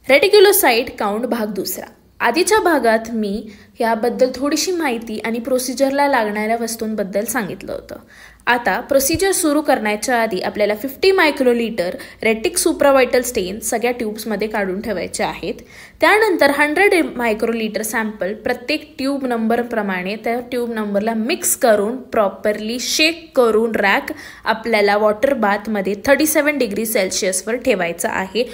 रेटिक्युलोसाइट count भाग दुसरा। आधीच्या भागात मी याबद्दल थोडीशी माहिती आणि प्रोसिजरला लागणाऱ्या वस्तूंबद्दल सांगितलं होतं। आता प्रोसिजर सुरू करण्याच्या आधी आपल्याला 50 मायक्रोलिटर रेटिक सुप्राव्हायटल स्टेन सगळ्या ट्यूब्समध्ये काढून ठेवायचे आहेत। त्यानंतर 100 मायक्रोलिटर सॅम्पल प्रत्येक ट्यूब नंबरप्रमाणे त्या ट्यूब नंबरला मिक्स करून प्रॉपरली शेक करून रॅक आपल्याला वॉटर बाथमध्ये 37 डिग्री सेल्सिअसवर ठेवायचा आहे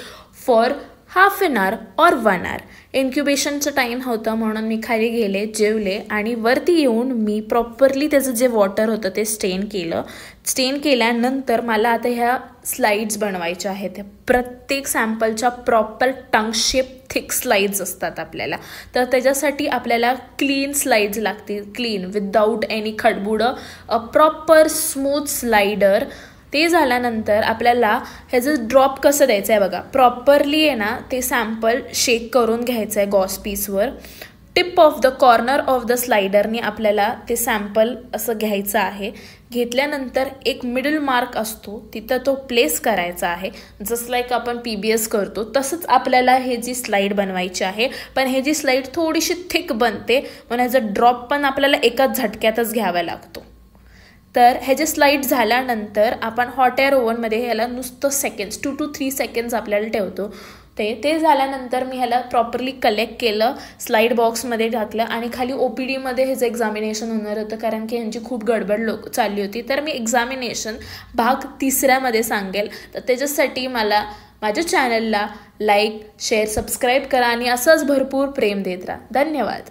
फॉर हाफ एन आवर और 1 आवर। इन्क्युबेशनचा टाईम होता म्हणून मी खाली गेले, जेवले आणि वरती येऊन मी प्रॉपरली त्याचं जे वॉटर होतं ते स्टेन केलं। स्टेन केल्यानंतर मला आता ह्या स्लाइड्स बनवायच्या आहेत। प्रत्येक सॅम्पलच्या proper tongue shape thick slides असतात आपल्याला, तर त्याच्यासाठी आपल्याला क्लीन स्लाइड्स लागतील, क्लीन विदाउट एनी खडबुडं, अ प्रॉपर स्मूथ स्लाइडर। ते झाल्यानंतर आपल्याला ह्याचं ड्रॉप कसं द्यायचं आहे बघा, प्रॉपरली आहे ना ते सॅम्पल शेक करून घ्यायचं आहे गॉस पीसवर। Tip of the corner of the स्लाइडरने आपल्याला ते सॅम्पल असं घ्यायचं आहे। घेतल्यानंतर एक मिडल मार्क असतो तिथं तो प्लेस करायचा आहे, जस्ट लाईक आपण PBS करतो तसंच आपल्याला हे जी स्लाइड बनवायची आहे। पण हे जी स्लाइड थोडीशी थिक बनते म्हणून ह्याचा ड्रॉप पण आपल्याला एकाच झटक्यातच घ्यावा लागतो। तर ह्याचे स्लाइड झाल्यानंतर आपण हॉट एअर ओव्हनमध्ये ह्याला नुसतं सेकंड्स 2 to 3 सेकंड्स आपल्याला ठेवतो। ते झाल्यानंतर मी ह्याला प्रॉपरली कलेक्ट केलं, स्लाइड बॉक्समध्ये टाकलं आणि खाली OPDमध्ये ह्याचं एक्झामिनेशन होणार होतं कारण की ह्यांची खूप गडबड चालली होती। तर मी एक्झामिनेशन भाग तिसऱ्यामध्ये सांगेल, तर त्याच्यासाठी मला माझ्या चॅनलला लाईक, शेअर, सबस्क्राईब करा आणि असंच भरपूर प्रेम देत राहा। धन्यवाद।